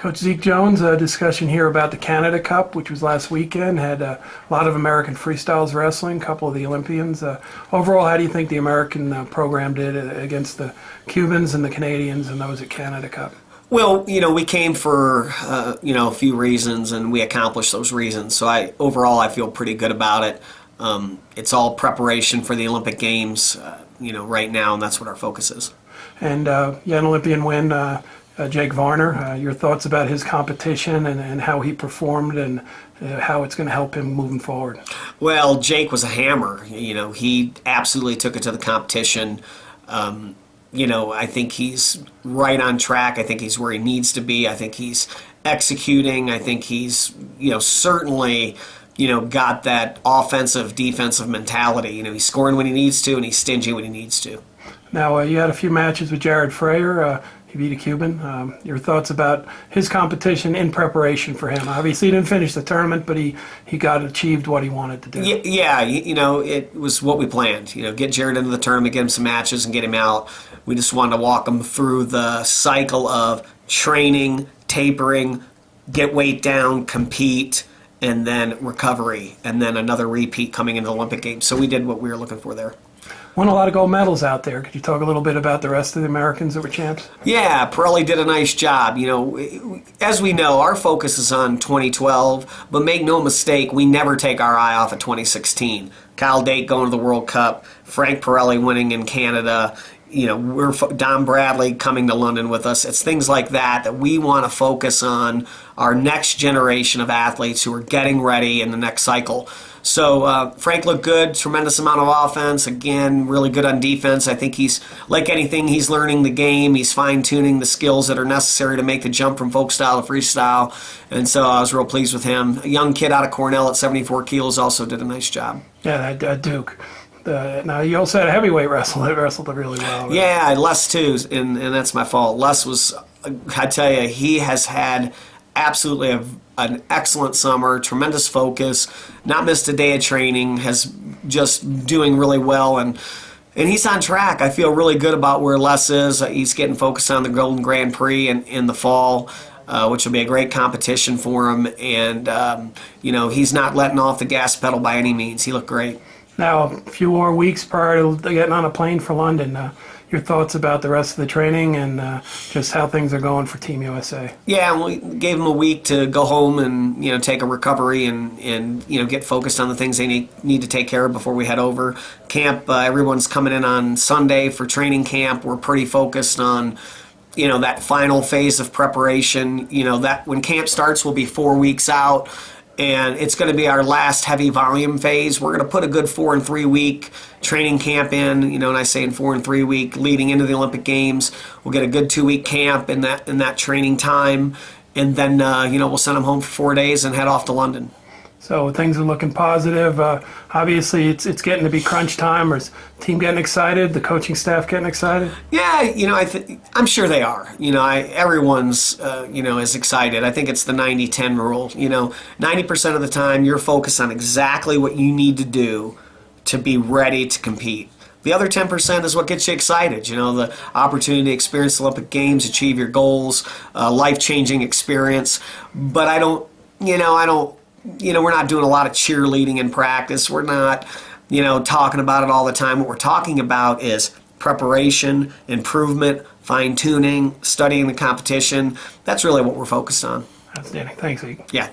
Coach Zeke Jones, a discussion here about the Canada Cup, which was last weekend. Had a lot of American freestyles wrestling, a couple of the Olympians. Overall, how do you think the American program did against the Cubans and the Canadians and those at Canada Cup? Well, we came for, a few reasons, and we accomplished those reasons. So overall, I feel pretty good about it. It's all preparation for the Olympic Games, right now, and that's what our focus is. And you had an Olympian win, Jake Varner. Your thoughts about his competition and how he performed and how it's going to help him moving forward? Well, Jake was a hammer. He absolutely took it to the competition. I think he's right on track. I think he's where he needs to be. I think he's executing. I think he's, certainly, got that offensive, defensive mentality. He's scoring when he needs to, and he's stingy when he needs to. Now, you had a few matches with Jared Freyer. He beat a Cuban. Your thoughts about his competition in preparation for him? Obviously, he didn't finish the tournament, but he achieved what he wanted to do. Yeah, it was what we planned. Get Jared into the tournament, get him some matches, and get him out. We just wanted to walk him through the cycle of training, tapering, get weight down, compete, and then recovery, and then another repeat coming into the Olympic Games. So we did what we were looking for there. Won a lot of gold medals out there. Could you talk a little bit about the rest of the Americans that were champs? Yeah, Pirelli did a nice job. As we know, our focus is on 2012, but make no mistake, we never take our eye off of 2016. Kyle Dake going to the World Cup, Frank Pirelli winning in Canada, we're Don Bradley coming to London with us. It's things like that we want to focus on our next generation of athletes who are getting ready in the next cycle. So Frank looked good, tremendous amount of offense, again, really good on defense. I think he's, like anything, he's learning the game. He's fine-tuning the skills that are necessary to make the jump from folk style to freestyle. And so I was real pleased with him. A young kid out of Cornell at 74 kilos also did a nice job. Yeah, that Duke. Now, you also had a heavyweight wrestler that wrestled really well. Right? Yeah, Les too, and that's my fault. Les was, I tell you, he has had absolutely an excellent summer, tremendous focus, not missed a day of training, has just doing really well, and he's on track. I feel really good about where Les is. He's getting focused on the Golden Grand Prix in the fall, which will be a great competition for him, and he's not letting off the gas pedal by any means. He looked great. Now, a few more weeks prior to getting on a plane for London, your thoughts about the rest of the training and just how things are going for Team USA? Yeah, we gave them a week to go home and take a recovery and get focused on the things they need to take care of before we head over. Camp, everyone's coming in on Sunday for training camp. We're pretty focused on that final phase of preparation. That when camp starts, we'll be 4 weeks out. And it's going to be our last heavy volume phase. We're going to put a good 4 and 3 week training camp in, and I say in 4 and 3 week leading into the Olympic Games. We'll get a good 2 week camp in that training time, and then we'll send them home for 4 days and head off to London. So things are looking positive. Obviously, it's getting to be crunch time. Is the team getting excited? The coaching staff getting excited? Yeah, I'm sure they are. Everyone's is excited. I think it's the 90-10 rule. 90% of the time you're focused on exactly what you need to do to be ready to compete. The other 10% is what gets you excited. The opportunity to experience the Olympic Games, achieve your goals, life-changing experience. But we're not doing a lot of cheerleading in practice. We're not, talking about it all the time. What we're talking about is preparation, improvement, fine-tuning, studying the competition. That's really what we're focused on. Outstanding. Thanks, Zeke. Yeah.